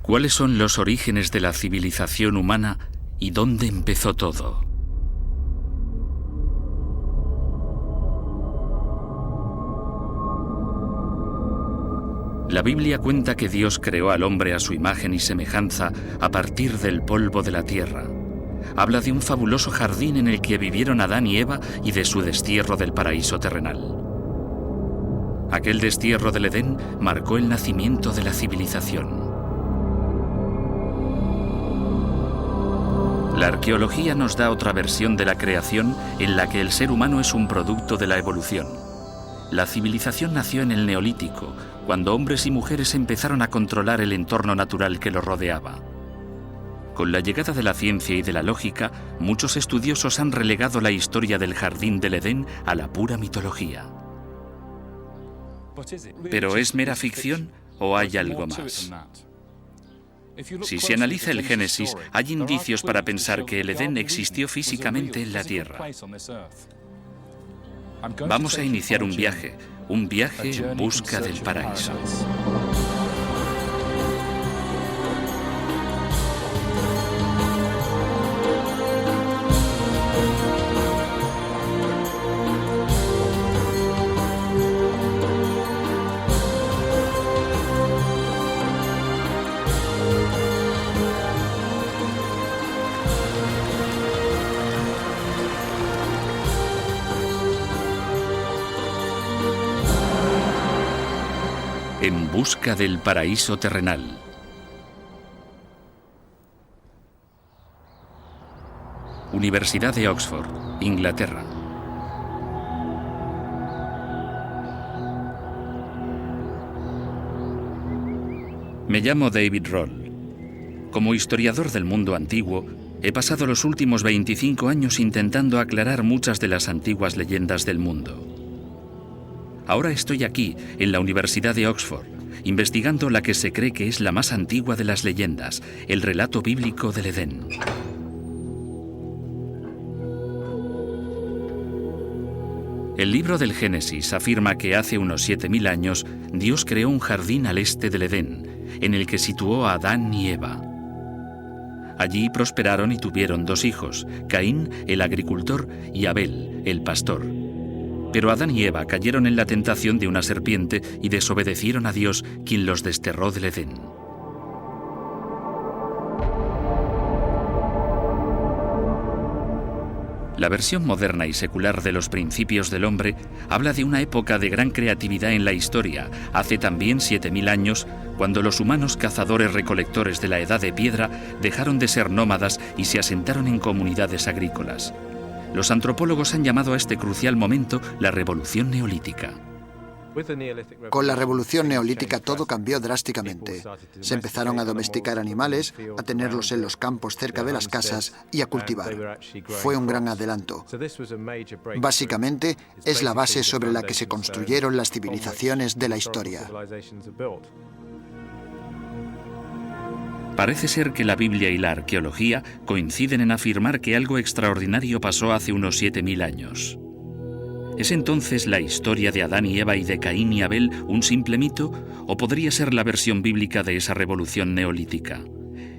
¿Cuáles son los orígenes de la civilización humana y dónde empezó todo? La Biblia cuenta que Dios creó al hombre a su imagen y semejanza a partir del polvo de la tierra. Habla de un fabuloso jardín en el que vivieron Adán y Eva y de su destierro del paraíso terrenal. Aquel destierro del Edén marcó el nacimiento de la civilización. La arqueología nos da otra versión de la creación en la que el ser humano es un producto de la evolución. La civilización nació en el Neolítico, cuando hombres y mujeres empezaron a controlar el entorno natural que los rodeaba. Con la llegada de la ciencia y de la lógica, muchos estudiosos han relegado la historia del jardín del Edén a la pura mitología. ¿Pero es mera ficción o hay algo más? Si se analiza el Génesis, hay indicios para pensar que el Edén existió físicamente en la tierra. Vamos a iniciar un viaje en busca del paraíso. En busca del paraíso terrenal. Universidad de Oxford, Inglaterra. Me llamo David Roll. Como historiador del mundo antiguo, he pasado los últimos 25 años intentando aclarar muchas de las antiguas leyendas del mundo. Ahora estoy aquí, en la Universidad de Oxford, investigando la que se cree que es la más antigua de las leyendas, el relato bíblico del Edén. El libro del Génesis afirma que hace unos 7000 años Dios creó un jardín al este del Edén, en el que situó a Adán y Eva. Allí prosperaron y tuvieron 2 hijos, Caín, el agricultor, y Abel, el pastor. Pero Adán y Eva cayeron en la tentación de una serpiente y desobedecieron a Dios, quien los desterró del Edén. La versión moderna y secular de los principios del hombre habla de una época de gran creatividad en la historia, hace también 7000 años, cuando los humanos cazadores-recolectores de la Edad de Piedra dejaron de ser nómadas y se asentaron en comunidades agrícolas. Los antropólogos han llamado a este crucial momento la Revolución Neolítica. Con la Revolución Neolítica todo cambió drásticamente. Se empezaron a domesticar animales, a tenerlos en los campos cerca de las casas y a cultivar. Fue un gran adelanto. Básicamente, es la base sobre la que se construyeron las civilizaciones de la historia. Parece ser que la Biblia y la arqueología coinciden en afirmar que algo extraordinario pasó hace unos 7000 años. ¿Es entonces la historia de Adán y Eva y de Caín y Abel un simple mito, o podría ser la versión bíblica de esa revolución neolítica?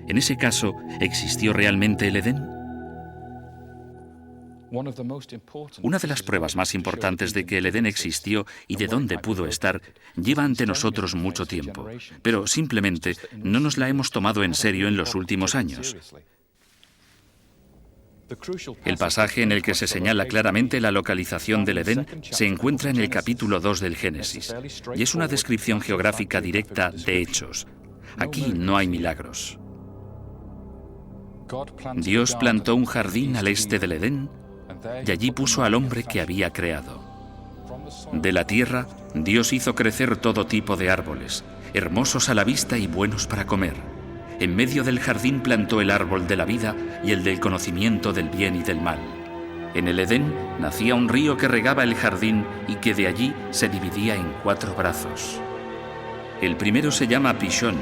En ese caso, ¿existió realmente el Edén? Una de las pruebas más importantes de que el Edén existió y de dónde pudo estar lleva ante nosotros mucho tiempo, pero simplemente no nos la hemos tomado en serio en los últimos años. El pasaje en el que se señala claramente la localización del Edén se encuentra en el capítulo 2 del Génesis, y es una descripción geográfica directa de hechos. Aquí no hay milagros. Dios plantó un jardín al este del Edén, y allí puso al hombre que había creado. De la tierra, Dios hizo crecer todo tipo de árboles, hermosos a la vista y buenos para comer. En medio del jardín plantó el árbol de la vida y el del conocimiento del bien y del mal. En el Edén nacía un río que regaba el jardín y que de allí se dividía en 4 brazos. El primero se llama Pishón,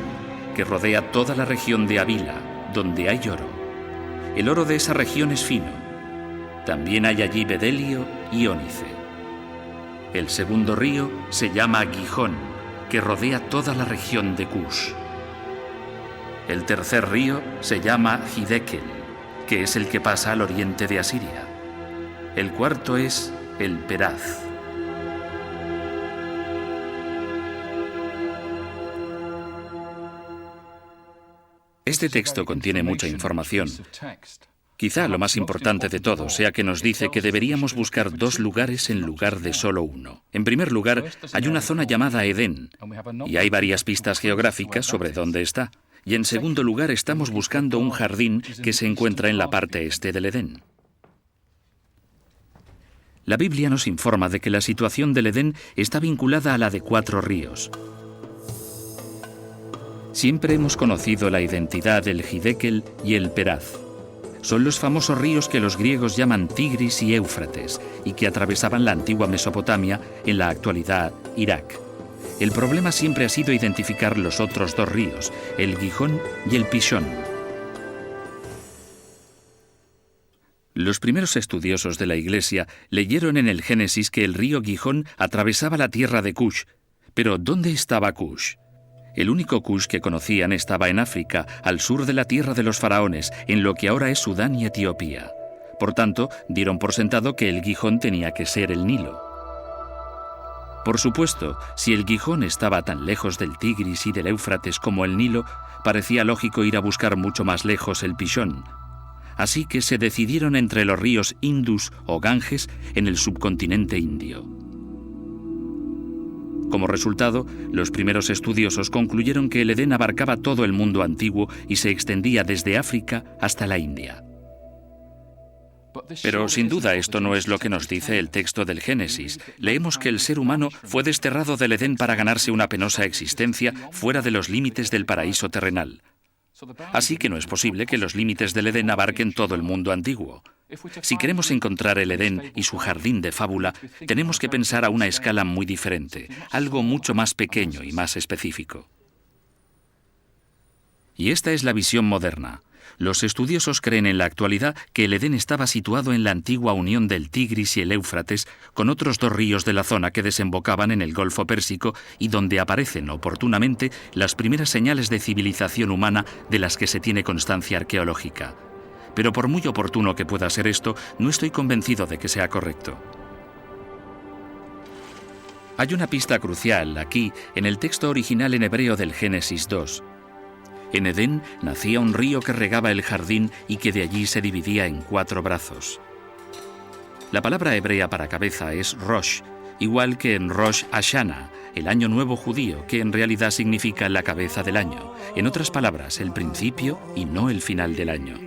que rodea toda la región de Havila, donde hay oro. El oro de esa región es fino. También hay allí bedelio y ónice. El segundo río se llama Gihón, que rodea toda la región de Cush. El tercer río se llama Hiddekel, que es el que pasa al oriente de Asiria. El cuarto es el Peraz. Este texto contiene mucha información. Quizá lo más importante de todo sea que nos dice que deberíamos buscar dos lugares en lugar de solo uno. En primer lugar, hay una zona llamada Edén, y hay varias pistas geográficas sobre dónde está. Y en segundo lugar, estamos buscando un jardín que se encuentra en la parte este del Edén. La Biblia nos informa de que la situación del Edén está vinculada a la de 4 ríos. Siempre hemos conocido la identidad del Hiddekel y el Peraz. Son los famosos ríos que los griegos llaman Tigris y Éufrates y que atravesaban la antigua Mesopotamia, en la actualidad Irak. El problema siempre ha sido identificar los otros 2 ríos, el Gihón y el Pishón. Los primeros estudiosos de la Iglesia leyeron en el Génesis que el río Gihón atravesaba la tierra de Cush. Pero ¿dónde estaba Cush? El único Cush que conocían estaba en África, al sur de la tierra de los faraones, en lo que ahora es Sudán y Etiopía. Por tanto, dieron por sentado que el Gihón tenía que ser el Nilo. Por supuesto, si el Gihón estaba tan lejos del Tigris y del Éufrates como el Nilo, parecía lógico ir a buscar mucho más lejos el Pishón. Así que se decidieron entre los ríos Indus o Ganges en el subcontinente indio. Como resultado, los primeros estudiosos concluyeron que el Edén abarcaba todo el mundo antiguo y se extendía desde África hasta la India. Pero sin duda esto no es lo que nos dice el texto del Génesis. Leemos que el ser humano fue desterrado del Edén para ganarse una penosa existencia fuera de los límites del paraíso terrenal. Así que no es posible que los límites del Edén abarquen todo el mundo antiguo. Si queremos encontrar el Edén y su jardín de fábula, tenemos que pensar a una escala muy diferente, algo mucho más pequeño y más específico. Y esta es la visión moderna. Los estudiosos creen en la actualidad que el Edén estaba situado en la antigua unión del Tigris y el Éufrates con otros 2 ríos de la zona que desembocaban en el Golfo Pérsico y donde aparecen oportunamente las primeras señales de civilización humana de las que se tiene constancia arqueológica. Pero por muy oportuno que pueda ser esto, no estoy convencido de que sea correcto. Hay una pista crucial aquí en el texto original en hebreo del Génesis 2. En Edén nacía un río que regaba el jardín y que de allí se dividía en 4 brazos. La palabra hebrea para cabeza es Rosh, igual que en Rosh Hashanah, el año nuevo judío, que en realidad significa la cabeza del año. En otras palabras, el principio y no el final del año.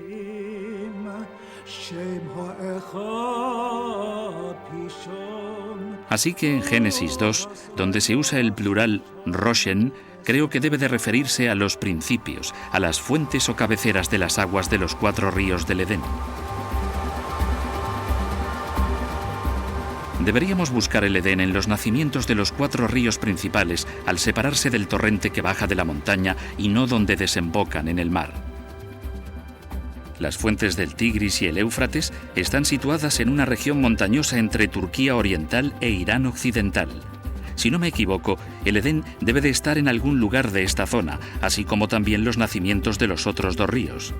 Así que en Génesis 2, donde se usa el plural Roshen, creo que debe de referirse a los principios, a las fuentes o cabeceras de las aguas de los 4 ríos del Edén. Deberíamos buscar el Edén en los nacimientos de los 4 ríos principales al separarse del torrente que baja de la montaña y no donde desembocan en el mar. Las fuentes del Tigris y el Éufrates están situadas en una región montañosa entre Turquía oriental e Irán occidental. Si no me equivoco, el Edén debe de estar en algún lugar de esta zona, así como también los nacimientos de los otros 2 ríos.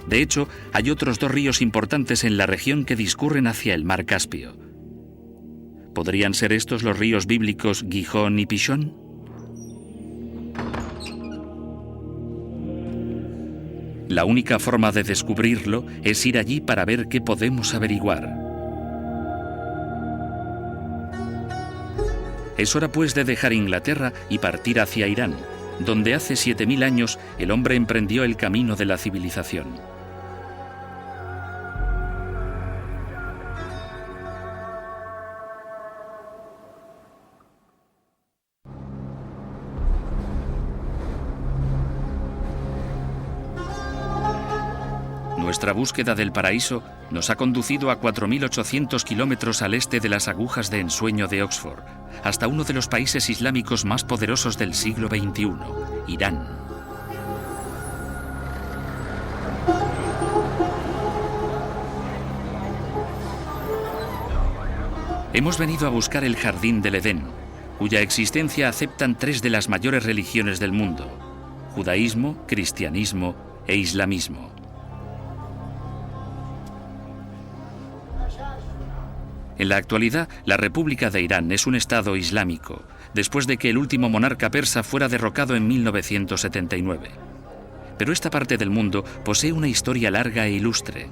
De hecho, hay otros 2 ríos importantes en la región que discurren hacia el mar Caspio. ¿Podrían ser estos los ríos bíblicos Gihón y Pishón? La única forma de descubrirlo es ir allí para ver qué podemos averiguar. Es hora pues de dejar Inglaterra y partir hacia Irán, donde hace 7000 años el hombre emprendió el camino de la civilización. Nuestra búsqueda del paraíso nos ha conducido a 4.800 kilómetros al este de las agujas de ensueño de Oxford, hasta uno de los países islámicos más poderosos del siglo XXI, Irán. Hemos venido a buscar el jardín del Edén, cuya existencia aceptan 3 de las mayores religiones del mundo: judaísmo, cristianismo e islamismo. En la actualidad, la República de Irán es un Estado islámico, después de que el último monarca persa fuera derrocado en 1979. Pero esta parte del mundo posee una historia larga e ilustre.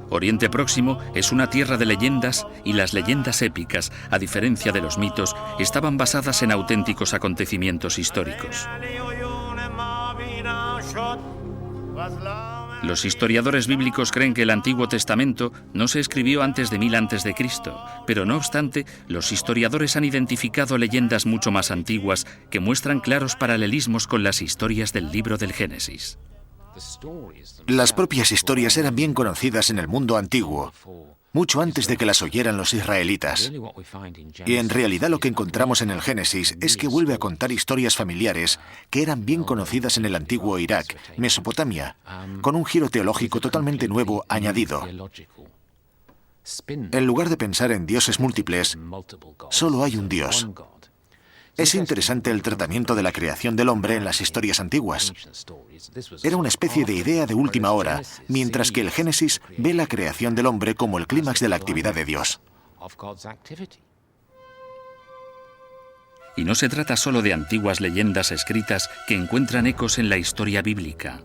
Oriente Próximo es una tierra de leyendas y las leyendas épicas, a diferencia de los mitos, estaban basadas en auténticos acontecimientos históricos. Los historiadores bíblicos creen que el Antiguo Testamento no se escribió antes de 1000 a.C., pero no obstante, los historiadores han identificado leyendas mucho más antiguas que muestran claros paralelismos con las historias del libro del Génesis. Las propias historias eran bien conocidas en el mundo antiguo, mucho antes de que las oyeran los israelitas. Y en realidad lo que encontramos en el Génesis es que vuelve a contar historias familiares que eran bien conocidas en el antiguo Irak, Mesopotamia, con un giro teológico totalmente nuevo añadido. En lugar de pensar en dioses múltiples, solo hay un Dios. Es interesante el tratamiento de la creación del hombre en las historias antiguas. Era una especie de idea de última hora, mientras que el Génesis ve la creación del hombre como el clímax de la actividad de Dios. Y no se trata solo de antiguas leyendas escritas que encuentran ecos en la historia bíblica.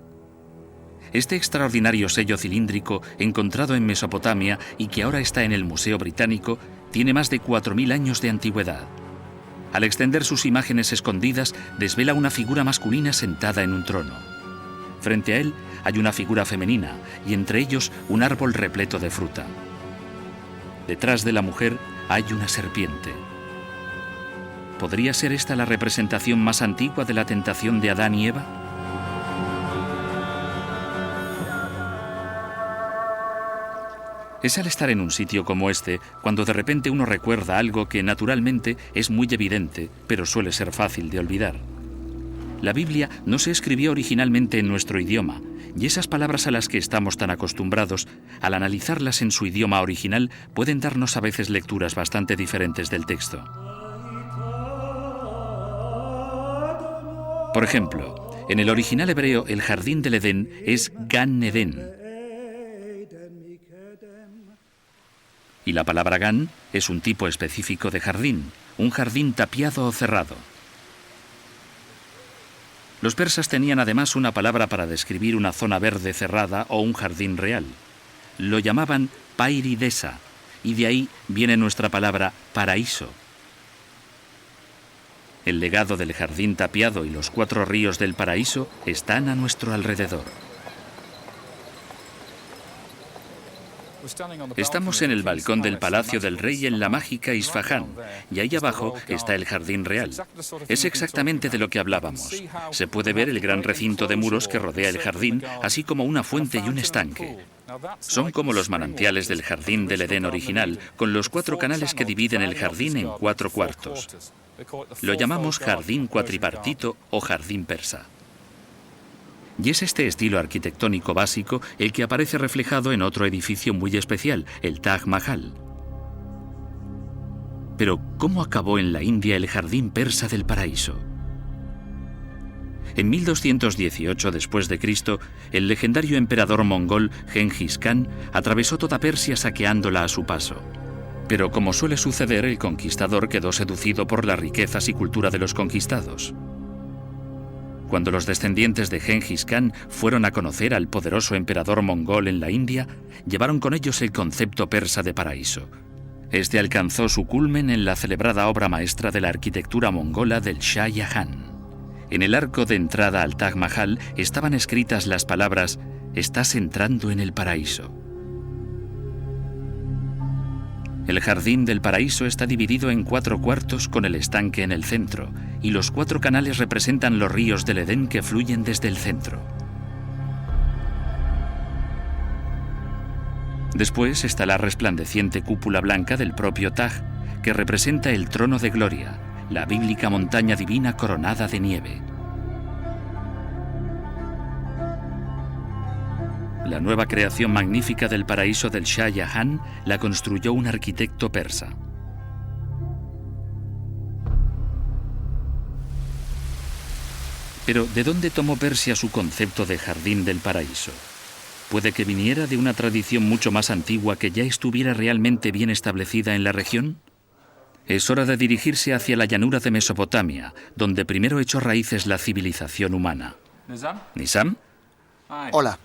Este extraordinario sello cilíndrico encontrado en Mesopotamia y que ahora está en el Museo Británico tiene más de 4000 años de antigüedad. Al extender sus imágenes escondidas, desvela una figura masculina sentada en un trono. Frente a él hay una figura femenina y entre ellos un árbol repleto de fruta. Detrás de la mujer hay una serpiente. ¿Podría ser esta la representación más antigua de la tentación de Adán y Eva? Es al estar en un sitio como este cuando de repente uno recuerda algo que naturalmente es muy evidente, pero suele ser fácil de olvidar. La Biblia no se escribió originalmente en nuestro idioma, y esas palabras a las que estamos tan acostumbrados, al analizarlas en su idioma original, pueden darnos a veces lecturas bastante diferentes del texto. Por ejemplo, en el original hebreo el jardín del Edén es Gan Eden. Y la palabra Gan es un tipo específico de jardín, un jardín tapiado o cerrado. Los persas tenían además una palabra para describir una zona verde cerrada o un jardín real. Lo llamaban Pairidesa, y de ahí viene nuestra palabra paraíso. El legado del jardín tapiado y los 4 ríos del paraíso están a nuestro alrededor. Estamos en el balcón del Palacio del Rey en la mágica Isfahán, y ahí abajo está el Jardín Real. Es exactamente de lo que hablábamos. Se puede ver el gran recinto de muros que rodea el jardín, así como una fuente y un estanque. Son como los manantiales del Jardín del Edén original, con los 4 canales que dividen el jardín en 4 cuartos. Lo llamamos jardín cuatripartito o jardín persa. Y es este estilo arquitectónico básico el que aparece reflejado en otro edificio muy especial, el Taj Mahal. Pero, ¿cómo acabó en la India el jardín persa del paraíso? En 1218 después de Cristo, el legendario emperador mongol Genghis Khan atravesó toda Persia saqueándola a su paso. Pero como suele suceder, el conquistador quedó seducido por las riquezas y cultura de los conquistados. Cuando los descendientes de Genghis Khan fueron a conocer al poderoso emperador mongol en la India, llevaron con ellos el concepto persa de paraíso. Este alcanzó su culmen en la celebrada obra maestra de la arquitectura mongola del Shah Jahan. En el arco de entrada al Taj Mahal estaban escritas las palabras «Estás entrando en el paraíso». El jardín del paraíso está dividido en 4 cuartos con el estanque en el centro, y los 4 canales representan los ríos del Edén que fluyen desde el centro. Después está la resplandeciente cúpula blanca del propio Taj, que representa el trono de gloria, la bíblica montaña divina coronada de nieve. La nueva creación magnífica del paraíso del Shah Jahan la construyó un arquitecto persa. Pero, ¿de dónde tomó Persia su concepto de jardín del paraíso? ¿Puede que viniera de una tradición mucho más antigua que ya estuviera realmente bien establecida en la región? Es hora de dirigirse hacia la llanura de Mesopotamia, donde primero echó raíces la civilización humana. ¿Nizam? Hola.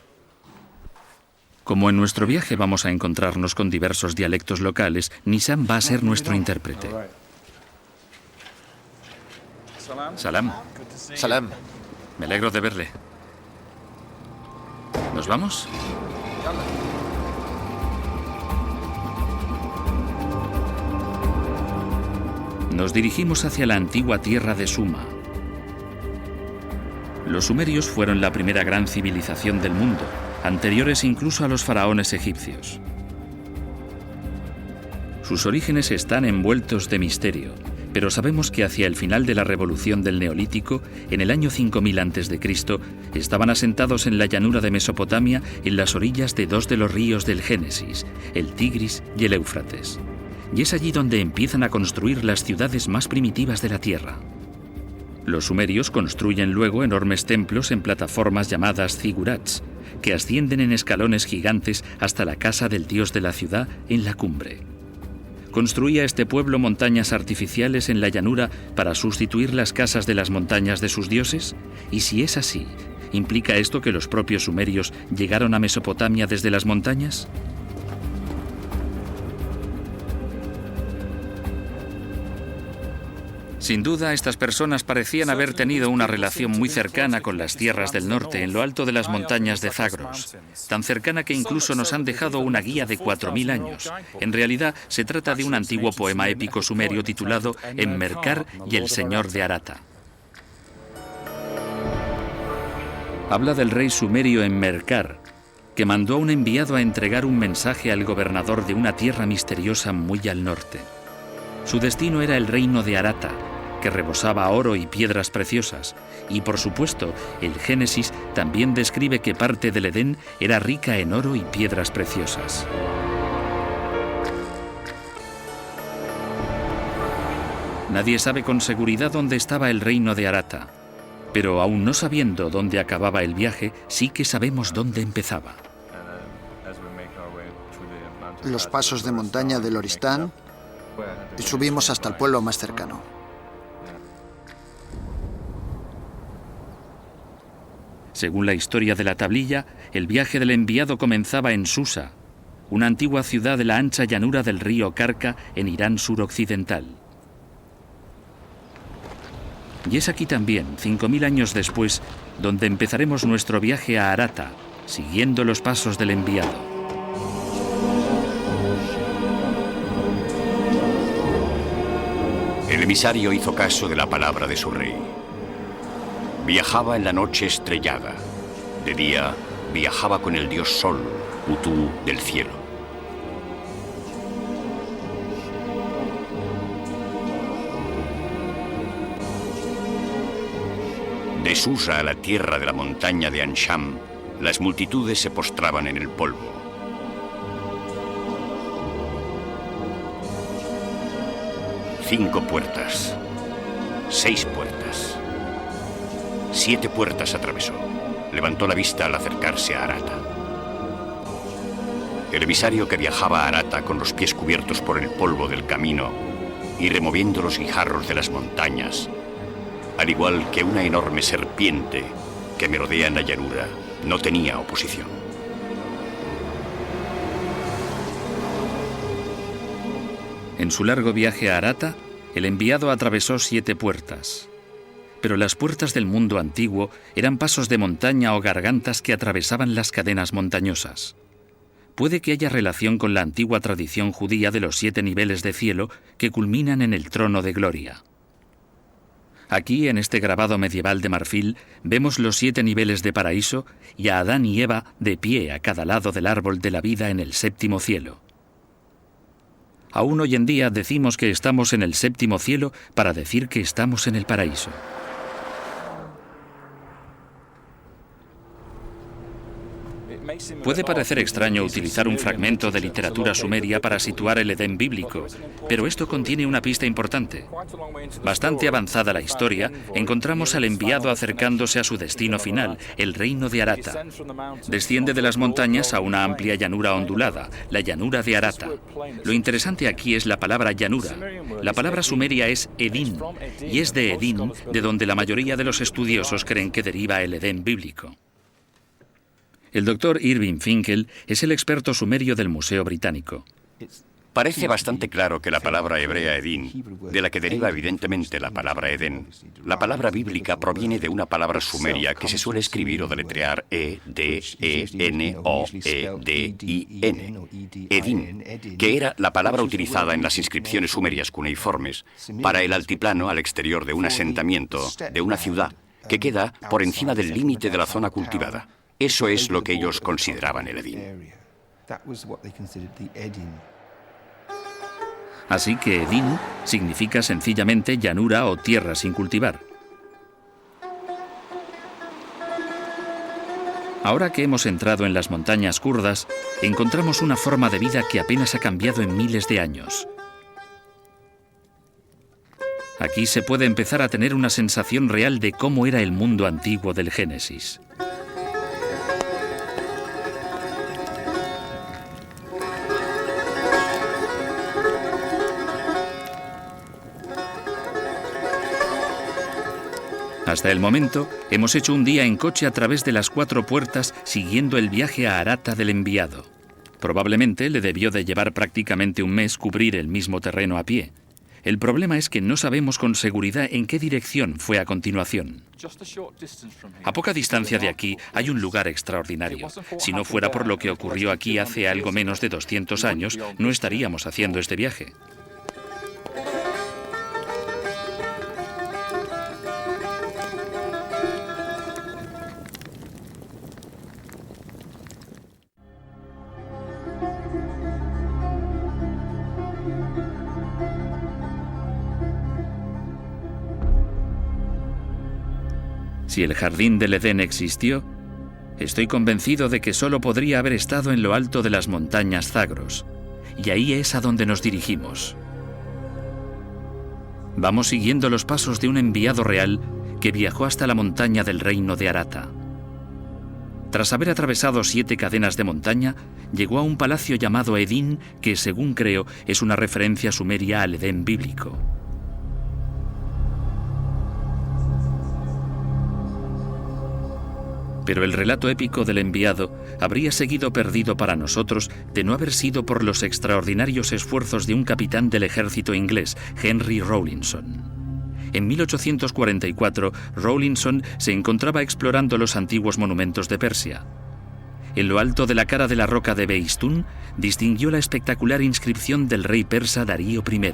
Como en nuestro viaje vamos a encontrarnos con diversos dialectos locales, Nizam va a ser nuestro intérprete. Salam. Salam. Me alegro de verle. ¿Nos vamos? Nos dirigimos hacia la antigua tierra de Suma. Los sumerios fueron la primera gran civilización del mundo, anteriores incluso a los faraones egipcios. Sus orígenes están envueltos de misterio, pero sabemos que hacia el final de la revolución del Neolítico, en el año 5000 a.C., estaban asentados en la llanura de Mesopotamia en las orillas de dos de los ríos del Génesis, el Tigris y el Éufrates. Y es allí donde empiezan a construir las ciudades más primitivas de la Tierra. Los sumerios construyen luego enormes templos en plataformas llamadas zigurats, que ascienden en escalones gigantes hasta la casa del dios de la ciudad en la cumbre. ¿Construía este pueblo montañas artificiales en la llanura para sustituir las casas de las montañas de sus dioses? Y si es así, ¿implica esto que los propios sumerios llegaron a Mesopotamia desde las montañas? Sin duda, estas personas parecían haber tenido una relación muy cercana con las tierras del norte, en lo alto de las montañas de Zagros, tan cercana que incluso nos han dejado una guía de 4000 años. En realidad, se trata de un antiguo poema épico sumerio titulado Enmerkar y el Señor de Arata. Habla del rey sumerio Enmerkar, que mandó a un enviado a entregar un mensaje al gobernador de una tierra misteriosa muy al norte. Su destino era el reino de Arata, que rebosaba oro y piedras preciosas, y por supuesto, el Génesis también describe que parte del Edén era rica en oro y piedras preciosas. Nadie sabe con seguridad dónde estaba el reino de Arata, pero aún no sabiendo dónde acababa el viaje, sí que sabemos dónde empezaba. Los pasos de montaña del Oristán y subimos hasta el pueblo más cercano. Según la historia de la tablilla, el viaje del enviado comenzaba en Susa, una antigua ciudad de la ancha llanura del río Karka en Irán suroccidental. Y es aquí también, 5000 años después, donde empezaremos nuestro viaje a Arata, siguiendo los pasos del enviado. El emisario hizo caso de la palabra de su rey. Viajaba en la noche estrellada. De día, viajaba con el dios Sol, Utu del cielo. De Susa a la tierra de la montaña de Ansham, las multitudes se postraban en el polvo. Cinco puertas, 6 puertas. 7 puertas atravesó. Levantó la vista al acercarse a Arata. El emisario que viajaba a Arata con los pies cubiertos por el polvo del camino y removiendo los guijarros de las montañas, al igual que una enorme serpiente que merodea en la llanura, no tenía oposición. En su largo viaje a Arata, el enviado atravesó 7 puertas. Pero las puertas del mundo antiguo eran pasos de montaña o gargantas que atravesaban las cadenas montañosas. Puede que haya relación con la antigua tradición judía de los 7 niveles de cielo que culminan en el trono de gloria. Aquí, en este grabado medieval de marfil, vemos los 7 niveles de paraíso y a Adán y Eva de pie a cada lado del árbol de la vida en el 7º cielo. Aún hoy en día decimos que estamos en el 7º cielo para decir que estamos en el paraíso. Puede parecer extraño utilizar un fragmento de literatura sumeria para situar el Edén bíblico, pero esto contiene una pista importante. Bastante avanzada la historia, encontramos al enviado acercándose a su destino final, el reino de Arata. Desciende de las montañas a una amplia llanura ondulada, la llanura de Arata. Lo interesante aquí es la palabra llanura. La palabra sumeria es Edín, y es de Edín de donde la mayoría de los estudiosos creen que deriva el Edén bíblico. El doctor Irving Finkel es el experto sumerio del Museo Británico. Parece bastante claro que la palabra hebrea Edín, de la que deriva evidentemente la palabra Edén, la palabra bíblica proviene de una palabra sumeria que se suele escribir o deletrear E-D-E-N-O-E-D-I-N, Edín, que era la palabra utilizada en las inscripciones sumerias cuneiformes para el altiplano al exterior de un asentamiento, de una ciudad, que queda por encima del límite de la zona cultivada. Eso es lo que ellos consideraban el Edín. Así que Edín significa sencillamente llanura o tierra sin cultivar. Ahora que hemos entrado en las montañas kurdas, encontramos una forma de vida que apenas ha cambiado en miles de años. Aquí se puede empezar a tener una sensación real de cómo era el mundo antiguo del Génesis. Hasta el momento, hemos hecho un día en coche a través de las 4 puertas siguiendo el viaje a Arata del enviado. Probablemente le debió de llevar prácticamente un mes cubrir el mismo terreno a pie. El problema es que no sabemos con seguridad en qué dirección fue a continuación. A poca distancia de aquí hay un lugar extraordinario. Si no fuera por lo que ocurrió aquí hace algo menos de 200 años, no estaríamos haciendo este viaje. Si el jardín del Edén existió, estoy convencido de que solo podría haber estado en lo alto de las montañas Zagros, y ahí es a donde nos dirigimos. Vamos siguiendo los pasos de un enviado real que viajó hasta la montaña del reino de Arata. Tras haber atravesado 7 cadenas de montaña, llegó a un palacio llamado Edín, que según creo es una referencia sumeria al Edén bíblico. Pero el relato épico del enviado habría seguido perdido para nosotros de no haber sido por los extraordinarios esfuerzos de un capitán del ejército inglés, Henry Rawlinson. En 1844, Rawlinson se encontraba explorando los antiguos monumentos de Persia. En lo alto de la cara de la roca de Behistún, distinguió la espectacular inscripción del rey persa Darío I.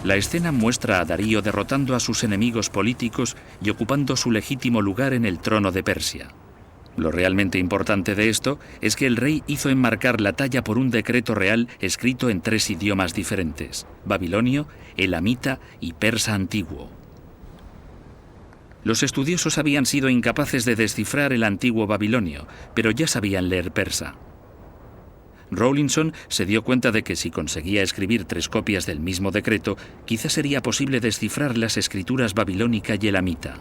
La escena muestra a Darío derrotando a sus enemigos políticos y ocupando su legítimo lugar en el trono de Persia. Lo realmente importante de esto es que el rey hizo enmarcar la talla por un decreto real escrito en 3 idiomas diferentes: babilonio, elamita y persa antiguo. Los estudiosos habían sido incapaces de descifrar el antiguo babilonio, pero ya sabían leer persa. Rawlinson se dio cuenta de que si conseguía escribir 3 copias del mismo decreto, quizás sería posible descifrar las escrituras babilónica y elamita.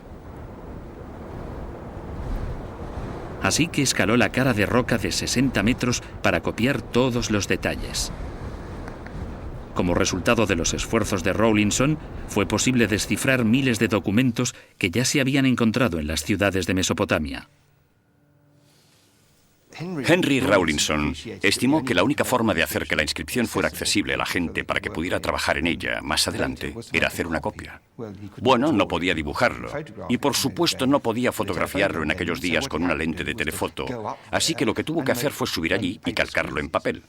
Así que escaló la cara de roca de 60 metros para copiar todos los detalles. Como resultado de los esfuerzos de Rawlinson, fue posible descifrar miles de documentos que ya se habían encontrado en las ciudades de Mesopotamia. Henry Rawlinson estimó que la única forma de hacer que la inscripción fuera accesible a la gente para que pudiera trabajar en ella más adelante era hacer una copia. Bueno, no podía dibujarlo y por supuesto no podía fotografiarlo en aquellos días con una lente de telefoto, así que lo que tuvo que hacer fue subir allí y calcarlo en papel.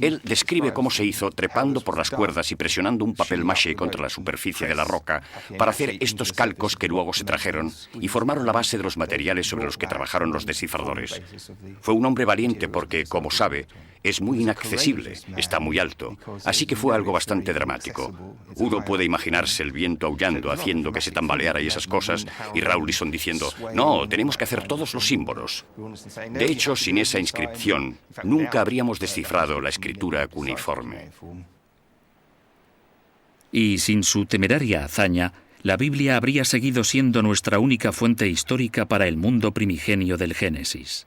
Él describe cómo se hizo trepando por las cuerdas y presionando un papel maché contra la superficie de la roca para hacer estos calcos que luego se trajeron y formaron la base de los materiales sobre los que trabajaron los descifradores. Fue un hombre valiente porque, como sabe, es muy inaccesible, está muy alto, así que fue algo bastante dramático. Uno puede imaginarse el viento aullando, haciendo que se tambaleara y esas cosas, y Rawlinson diciendo, no, tenemos que hacer todos los símbolos. De hecho, sin esa inscripción, nunca habríamos descifrado la escritura cuneiforme. Y sin su temeraria hazaña, la Biblia habría seguido siendo nuestra única fuente histórica para el mundo primigenio del Génesis.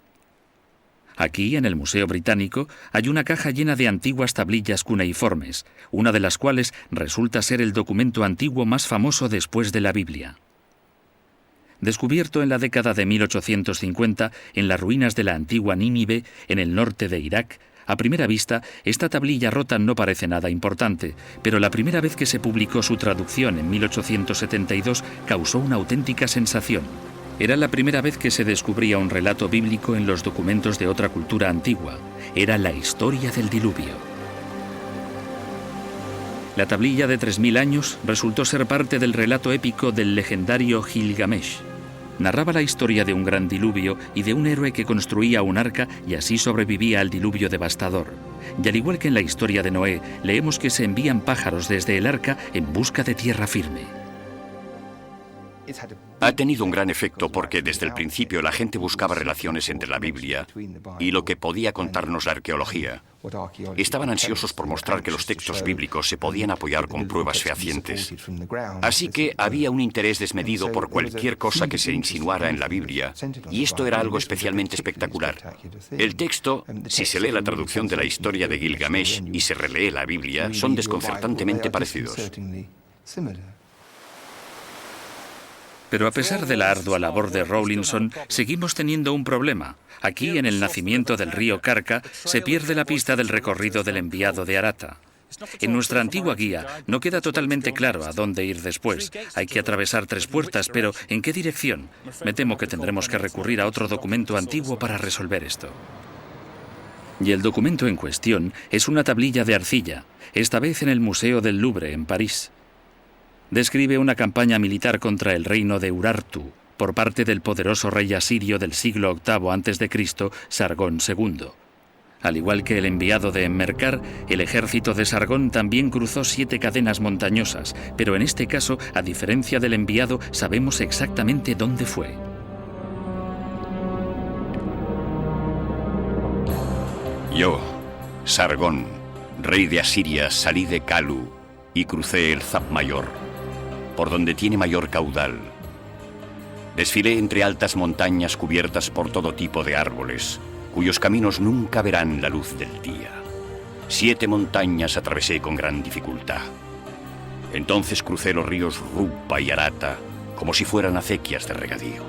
Aquí, en el Museo Británico, hay una caja llena de antiguas tablillas cuneiformes, una de las cuales resulta ser el documento antiguo más famoso después de la Biblia. Descubierto en la década de 1850 en las ruinas de la antigua Nínive, en el norte de Irak, a primera vista, esta tablilla rota no parece nada importante, pero la primera vez que se publicó su traducción en 1872 causó una auténtica sensación. Era la primera vez que se descubría un relato bíblico en los documentos de otra cultura antigua. Era la historia del diluvio. La tablilla de 3000 años resultó ser parte del relato épico del legendario Gilgamesh. Narraba la historia de un gran diluvio y de un héroe que construía un arca y así sobrevivía al diluvio devastador. Y al igual que en la historia de Noé, leemos que se envían pájaros desde el arca en busca de tierra firme. Ha tenido un gran efecto porque desde el principio la gente buscaba relaciones entre la Biblia y lo que podía contarnos la arqueología. Estaban ansiosos por mostrar que los textos bíblicos se podían apoyar con pruebas fehacientes. Así que había un interés desmedido por cualquier cosa que se insinuara en la Biblia, y esto era algo especialmente espectacular. El texto, si se lee la traducción de la historia de Gilgamesh y se relee la Biblia, son desconcertantemente parecidos. Pero a pesar de la ardua labor de Rawlinson, seguimos teniendo un problema. Aquí, en el nacimiento del río Karka, se pierde la pista del recorrido del enviado de Arata. En nuestra antigua guía no queda totalmente claro a dónde ir después. Hay que atravesar 3 puertas, pero ¿en qué dirección? Me temo que tendremos que recurrir a otro documento antiguo para resolver esto. Y el documento en cuestión es una tablilla de arcilla, esta vez en el Museo del Louvre, en París. Describe una campaña militar contra el reino de Urartu por parte del poderoso rey asirio del siglo VIII a.C., Sargón II. Al igual que el enviado de Enmerkar, el ejército de Sargón también cruzó 7 cadenas montañosas, pero en este caso, a diferencia del enviado, sabemos exactamente dónde fue. Yo, Sargón, rey de Asiria, salí de Kalu y crucé el Zab Mayor, por donde tiene mayor caudal. Desfilé entre altas montañas cubiertas por todo tipo de árboles, cuyos caminos nunca verán la luz del día. 7 montañas atravesé con gran dificultad. Entonces crucé los ríos Rupa y Arata como si fueran acequias de regadío.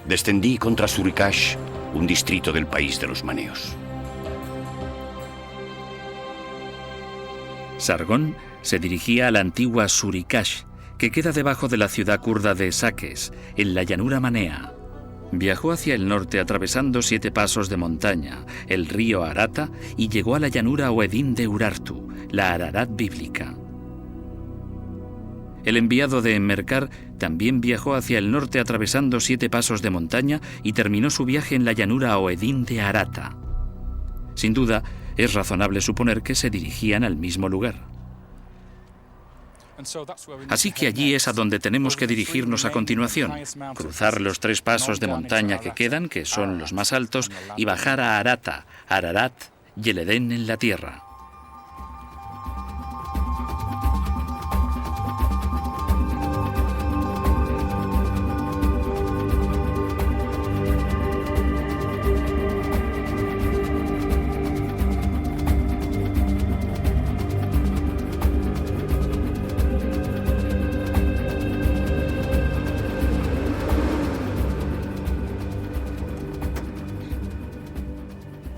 Descendí contra Surikash, un distrito del país de los maneos. Sargón se dirigía a la antigua Surikash, que queda debajo de la ciudad kurda de Sakes, en la llanura manea. Viajó hacia el norte atravesando 7 pasos de montaña, el río Arata, y llegó a la llanura Oedín de Urartu, la Ararat bíblica. El enviado de Enmerkar también viajó hacia el norte atravesando 7 pasos de montaña y terminó su viaje en la llanura Oedín de Arata. Sin duda, es razonable suponer que se dirigían al mismo lugar. Así que allí es a donde tenemos que dirigirnos a continuación, cruzar los 3 pasos de montaña que quedan, que son los más altos, y bajar a Arata, Ararat y el Edén en la tierra.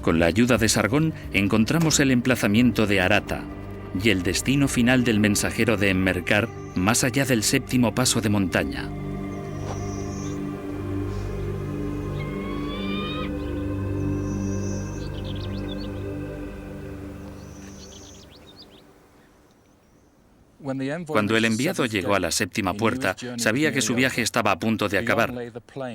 Con la ayuda de Sargón encontramos el emplazamiento de Arata y el destino final del mensajero de Enmerkar más allá del 7º paso de montaña. Cuando el enviado llegó a la séptima puerta, sabía que su viaje estaba a punto de acabar.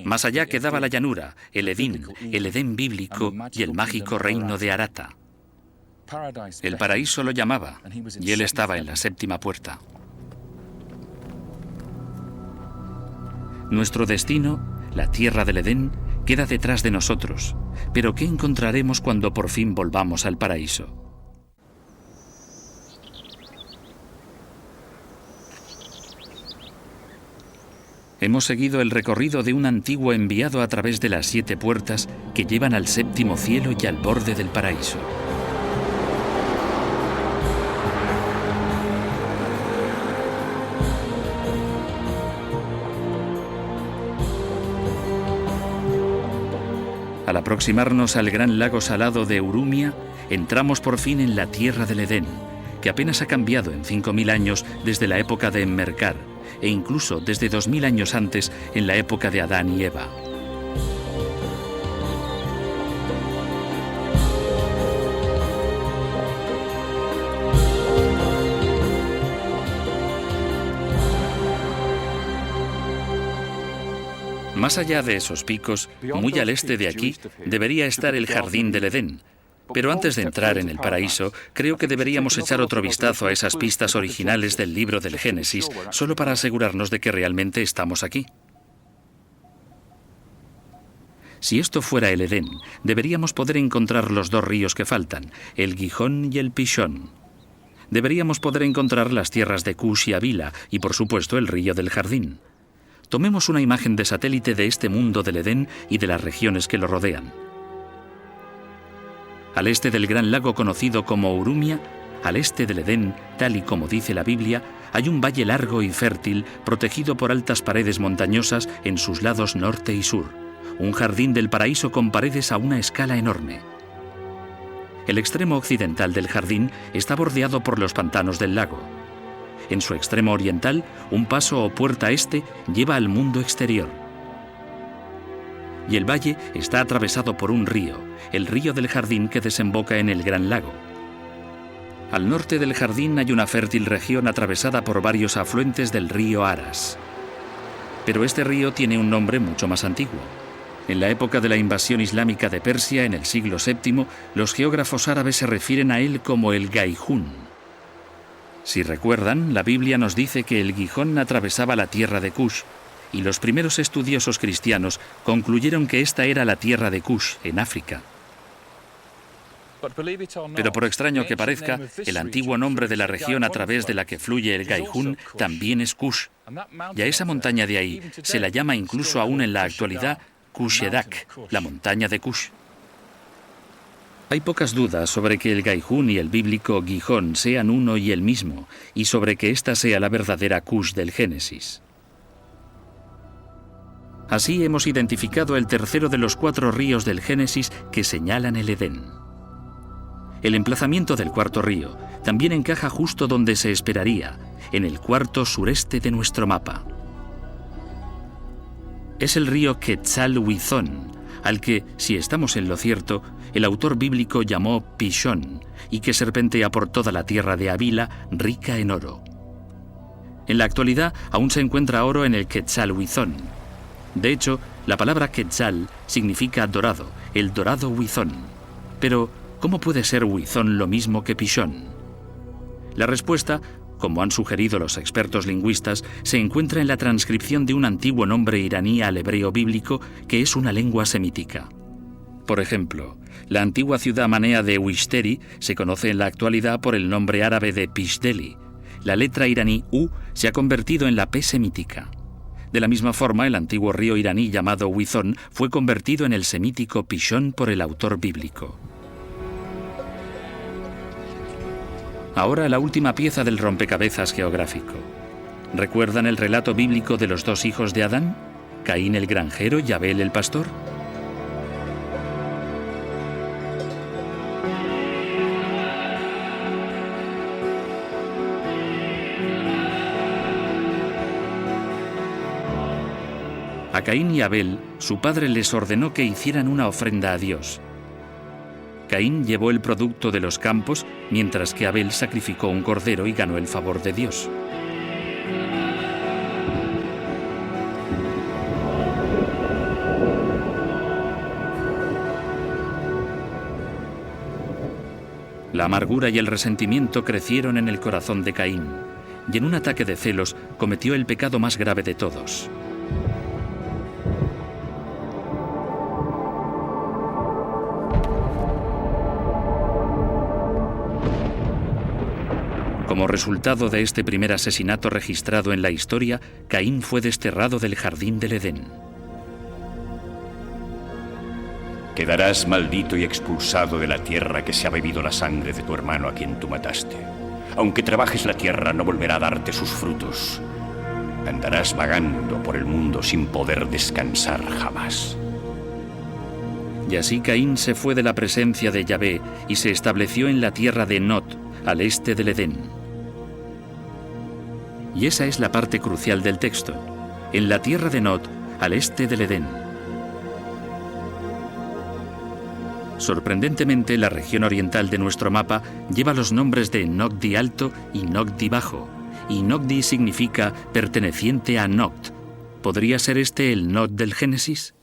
Más allá quedaba la llanura, el Edén bíblico y el mágico reino de Arata. El paraíso lo llamaba, y él estaba en la séptima puerta. Nuestro destino, la tierra del Edén, queda detrás de nosotros. Pero ¿qué encontraremos cuando por fin volvamos al paraíso? Hemos seguido el recorrido de un antiguo enviado a través de las 7 puertas que llevan al séptimo cielo y al borde del paraíso. Al aproximarnos al gran lago salado de Urumia, entramos por fin en la tierra del Edén, que apenas ha cambiado en 5000 años desde la época de Enmerkar, e incluso desde 2000 años antes en la época de Adán y Eva. Más allá de esos picos, muy al este de aquí, debería estar el jardín del Edén. Pero antes de entrar en el paraíso, creo que deberíamos echar otro vistazo a esas pistas originales del libro del Génesis, solo para asegurarnos de que realmente estamos aquí. Si esto fuera el Edén, deberíamos poder encontrar los 2 ríos que faltan, el Gihón y el Pishón. Deberíamos poder encontrar las tierras de Cush y Havila, y por supuesto el río del jardín. Tomemos una imagen de satélite de este mundo del Edén y de las regiones que lo rodean. Al este del gran lago conocido como Urumia, al este del Edén, tal y como dice la Biblia, hay un valle largo y fértil protegido por altas paredes montañosas en sus lados norte y sur, un jardín del paraíso con paredes a una escala enorme. El extremo occidental del jardín está bordeado por los pantanos del lago. En su extremo oriental, un paso o puerta este lleva al mundo exterior. Y el valle está atravesado por un río, el río del jardín que desemboca en el gran lago. Al norte del jardín hay una fértil región atravesada por varios afluentes del río Aras. Pero este río tiene un nombre mucho más antiguo. En la época de la invasión islámica de Persia, en el siglo VII, los geógrafos árabes se refieren a él como el Gaihún. Si recuerdan, la Biblia nos dice que el Gihón atravesaba la tierra de Cush, y los primeros estudiosos cristianos concluyeron que esta era la tierra de Cush, en África. Pero por extraño que parezca, el antiguo nombre de la región a través de la que fluye el Gaihún también es Cush, y a esa montaña de ahí se la llama incluso aún en la actualidad Kushedak, la montaña de Cush. Hay pocas dudas sobre que el Gaihún y el bíblico Gihón sean uno y el mismo, y sobre que esta sea la verdadera Cush del Génesis. Así hemos identificado el tercero de los 4 ríos del Génesis que señalan el Edén. El emplazamiento del cuarto río también encaja justo donde se esperaría, en el cuarto sureste de nuestro mapa. Es el río Quetzal Huizón, al que, si estamos en lo cierto, el autor bíblico llamó Pishón, y que serpentea por toda la tierra de Havila, rica en oro. En la actualidad aún se encuentra oro en el Quetzal Huizón. De hecho, la palabra Quetzal significa dorado, el dorado Huizón. Pero, ¿cómo puede ser Huizón lo mismo que Pishón? La respuesta, como han sugerido los expertos lingüistas, se encuentra en la transcripción de un antiguo nombre iraní al hebreo bíblico que es una lengua semítica. Por ejemplo, la antigua ciudad manea de Uishteri se conoce en la actualidad por el nombre árabe de Pishdeli. La letra iraní U se ha convertido en la P semítica. De la misma forma, el antiguo río iraní llamado Huizón fue convertido en el semítico Pishón por el autor bíblico. Ahora la última pieza del rompecabezas geográfico. ¿Recuerdan el relato bíblico de los 2 hijos de Adán? Caín el granjero y Abel el pastor. A Caín y Abel, su padre les ordenó que hicieran una ofrenda a Dios. Caín llevó el producto de los campos, mientras que Abel sacrificó un cordero y ganó el favor de Dios. La amargura y el resentimiento crecieron en el corazón de Caín, y en un ataque de celos cometió el pecado más grave de todos. Como resultado de este primer asesinato registrado en la historia, Caín fue desterrado del jardín del Edén. Quedarás maldito y expulsado de la tierra que se ha bebido la sangre de tu hermano a quien tú mataste. Aunque trabajes la tierra, no volverá a darte sus frutos. Andarás vagando por el mundo sin poder descansar jamás. Y así Caín se fue de la presencia de Yahvé y se estableció en la tierra de Nod, al este del Edén. Y esa es la parte crucial del texto. En la tierra de Nod, al este del Edén. Sorprendentemente, la región oriental de nuestro mapa lleva los nombres de Nogdi Alto y Nogdi Bajo, y Nogdi significa perteneciente a Nogt. ¿Podría ser este el Nod del Génesis?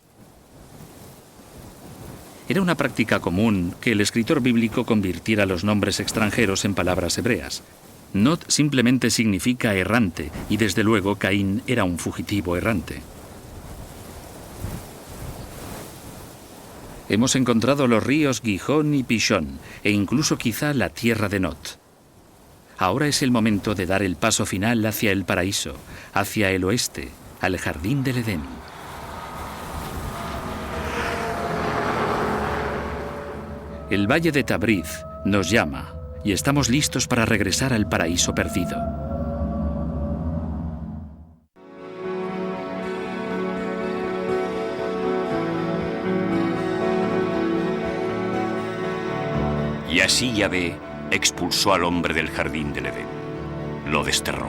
Era una práctica común que el escritor bíblico convirtiera los nombres extranjeros en palabras hebreas. Nod simplemente significa errante, y desde luego Caín era un fugitivo errante. Hemos encontrado los ríos Gihón y Pishón, e incluso quizá la tierra de Nod. Ahora es el momento de dar el paso final hacia el paraíso, hacia el oeste, al jardín del Edén. El valle de Tabriz nos llama, y estamos listos para regresar al paraíso perdido. Y así Yahvé expulsó al hombre del jardín del Edén. Lo desterró.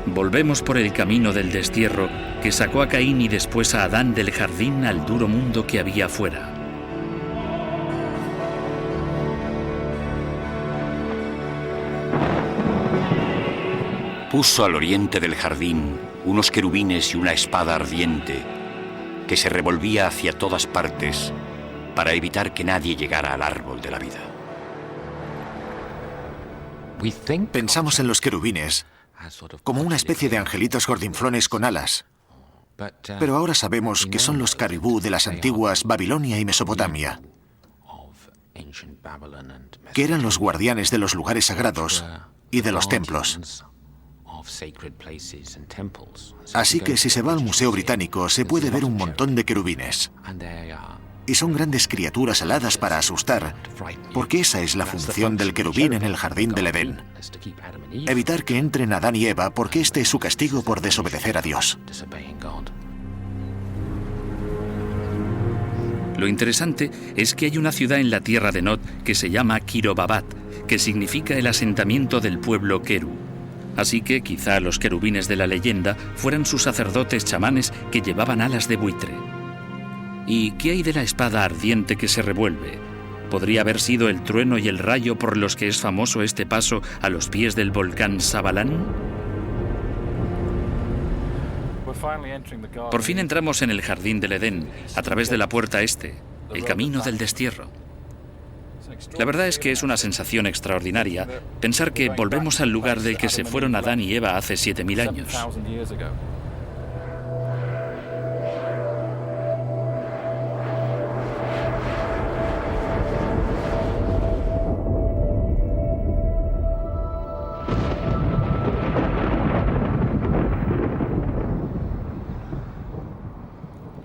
Volvemos por el camino del destierro que sacó a Caín y después a Adán del jardín al duro mundo que había afuera. Puso al oriente del jardín unos querubines y una espada ardiente que se revolvía hacia todas partes para evitar que nadie llegara al árbol de la vida. Pensamos en los querubines como una especie de angelitos gordinflones con alas. Pero ahora sabemos que son los caribú de las antiguas Babilonia y Mesopotamia, que eran los guardianes de los lugares sagrados y de los templos. Así que si se va al Museo Británico se puede ver un montón de querubines. Y son grandes criaturas aladas para asustar, porque esa es la función del querubín en el jardín del Edén. Evitar que entren Adán y Eva, porque este es su castigo por desobedecer a Dios. Lo interesante es que hay una ciudad en la tierra de Nod que se llama Kirobabat, que significa el asentamiento del pueblo Keru. Así que quizá los querubines de la leyenda fueran sus sacerdotes chamanes que llevaban alas de buitre. ¿Y qué hay de la espada ardiente que se revuelve? ¿Podría haber sido el trueno y el rayo por los que es famoso este paso a los pies del volcán Sabalán? Por fin entramos en el jardín del Edén, a través de la puerta este, el camino del destierro. La verdad es que es una sensación extraordinaria pensar que volvemos al lugar del que se fueron Adán y Eva hace 7000 años.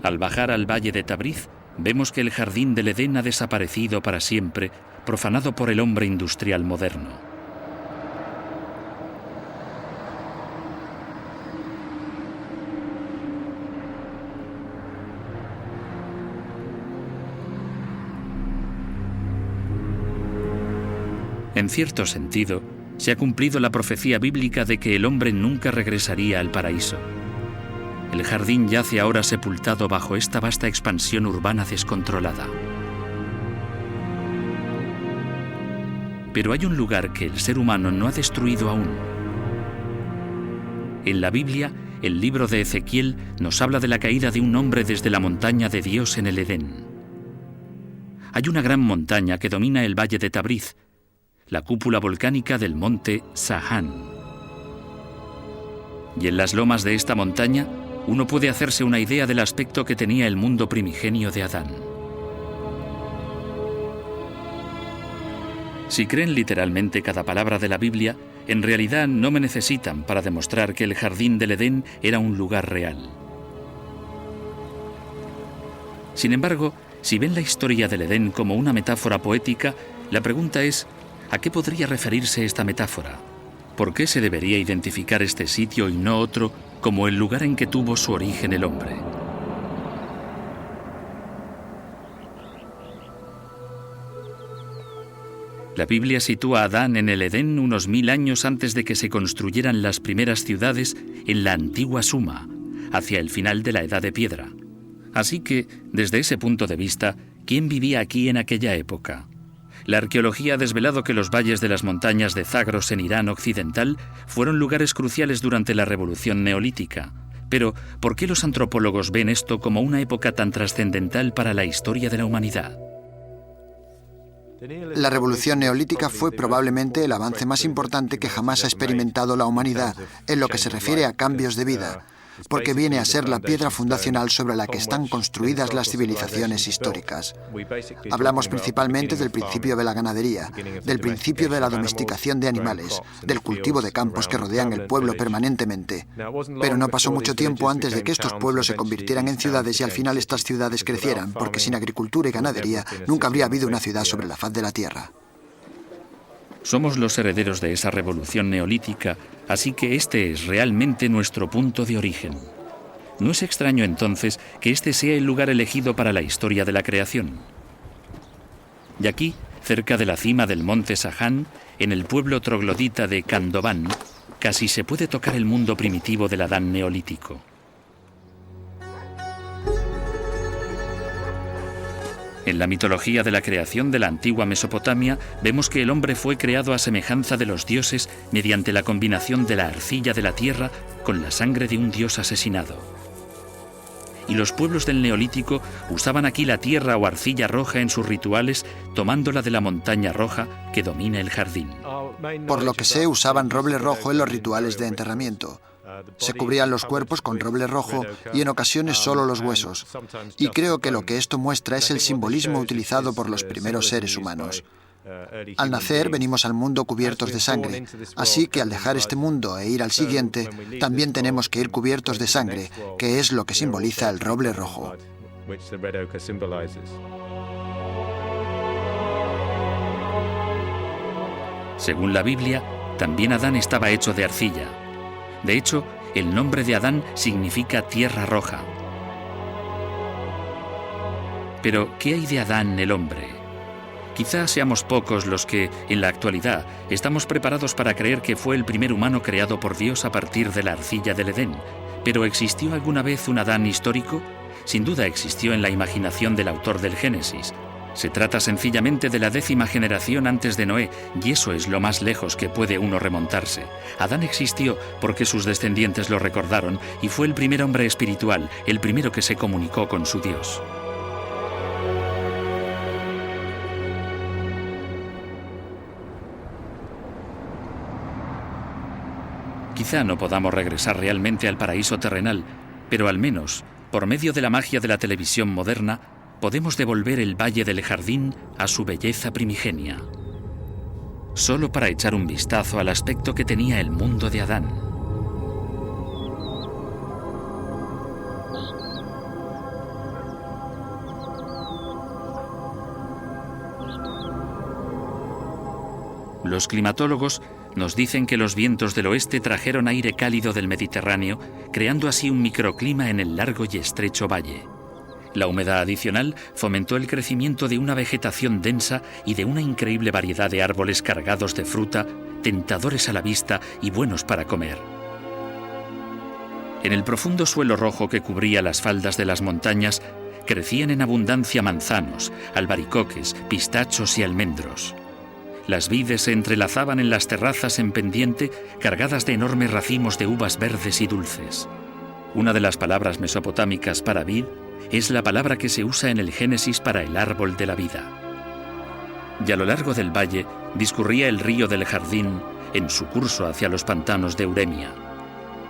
Al bajar al valle de Tabriz, vemos que el jardín del Edén ha desaparecido para siempre, profanado por el hombre industrial moderno. En cierto sentido, se ha cumplido la profecía bíblica de que el hombre nunca regresaría al paraíso. El jardín yace ahora sepultado bajo esta vasta expansión urbana descontrolada. Pero hay un lugar que el ser humano no ha destruido aún. En la Biblia, el libro de Ezequiel nos habla de la caída de un hombre desde la montaña de Dios en el Edén. Hay una gran montaña que domina el valle de Tabriz, la cúpula volcánica del monte Sahán. Y en las lomas de esta montaña, uno puede hacerse una idea del aspecto que tenía el mundo primigenio de Adán. Si creen literalmente cada palabra de la Biblia, en realidad no me necesitan para demostrar que el jardín del Edén era un lugar real. Sin embargo, si ven la historia del Edén como una metáfora poética, la pregunta es, ¿a qué podría referirse esta metáfora? ¿Por qué se debería identificar este sitio y no otro como el lugar en que tuvo su origen el hombre? La Biblia sitúa a Adán en el Edén unos 1000 años antes de que se construyeran las primeras ciudades en la antigua Suma, hacia el final de la Edad de Piedra. Así que, desde ese punto de vista, ¿quién vivía aquí en aquella época? La arqueología ha desvelado que los valles de las montañas de Zagros en Irán occidental fueron lugares cruciales durante la Revolución Neolítica. Pero, ¿por qué los antropólogos ven esto como una época tan trascendental para la historia de la humanidad? La revolución neolítica fue probablemente el avance más importante que jamás ha experimentado la humanidad en lo que se refiere a cambios de vida, porque viene a ser la piedra fundacional sobre la que están construidas las civilizaciones históricas. Hablamos principalmente del principio de la ganadería, del principio de la domesticación de animales, del cultivo de campos que rodean el pueblo permanentemente. Pero no pasó mucho tiempo antes de que estos pueblos se convirtieran en ciudades y al final estas ciudades crecieran, porque sin agricultura y ganadería nunca habría habido una ciudad sobre la faz de la tierra. Somos los herederos de esa revolución neolítica, así que este es realmente nuestro punto de origen. No es extraño entonces que este sea el lugar elegido para la historia de la creación. Y aquí, cerca de la cima del monte Sahán, en el pueblo troglodita de Kandován, casi se puede tocar el mundo primitivo del Adán neolítico. En la mitología de la creación de la antigua Mesopotamia, vemos que el hombre fue creado a semejanza de los dioses mediante la combinación de la arcilla de la tierra con la sangre de un dios asesinado. Y los pueblos del Neolítico usaban aquí la tierra o arcilla roja en sus rituales, tomándola de la montaña roja que domina el jardín. Por lo que sé, usaban roble rojo en los rituales de enterramiento. Se cubrían los cuerpos con roble rojo y en ocasiones solo los huesos. Y creo que lo que esto muestra es el simbolismo utilizado por los primeros seres humanos. Al nacer venimos al mundo cubiertos de sangre, así que al dejar este mundo e ir al siguiente, también tenemos que ir cubiertos de sangre, que es lo que simboliza el roble rojo. Según la Biblia, también Adán estaba hecho de arcilla. De hecho, el nombre de Adán significa tierra roja. Pero, ¿qué hay de Adán el hombre? Quizá seamos pocos los que, en la actualidad, estamos preparados para creer que fue el primer humano creado por Dios a partir de la arcilla del Edén. ¿Pero existió alguna vez un Adán histórico? Sin duda existió en la imaginación del autor del Génesis. Se trata sencillamente de la 10ª generación antes de Noé, y eso es lo más lejos que puede uno remontarse. Adán existió porque sus descendientes lo recordaron y fue el primer hombre espiritual, el primero que se comunicó con su Dios. Quizá no podamos regresar realmente al paraíso terrenal, pero al menos, por medio de la magia de la televisión moderna, podemos devolver el Valle del Jardín a su belleza primigenia. Solo para echar un vistazo al aspecto que tenía el mundo de Adán. Los climatólogos nos dicen que los vientos del oeste trajeron aire cálido del Mediterráneo, creando así un microclima en el largo y estrecho valle. La humedad adicional fomentó el crecimiento de una vegetación densa y de una increíble variedad de árboles cargados de fruta, tentadores a la vista y buenos para comer. En el profundo suelo rojo que cubría las faldas de las montañas, crecían en abundancia manzanos, albaricoques, pistachos y almendros. Las vides se entrelazaban en las terrazas en pendiente, cargadas de enormes racimos de uvas verdes y dulces. Una de las palabras mesopotámicas para vid es la palabra que se usa en el Génesis para el árbol de la vida. Y a lo largo del valle discurría el río del jardín en su curso hacia los pantanos de Uremia.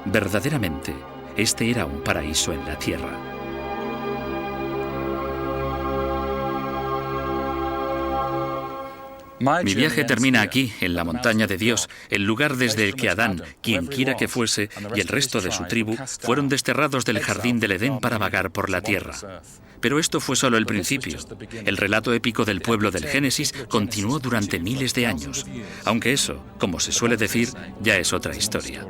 Verdaderamente, este era un paraíso en la tierra. Mi viaje termina aquí, en la montaña de Dios, el lugar desde el que Adán, quienquiera que fuese, y el resto de su tribu, fueron desterrados del jardín del Edén para vagar por la tierra. Pero esto fue solo el principio. El relato épico del pueblo del Génesis continuó durante miles de años, aunque eso, como se suele decir, ya es otra historia.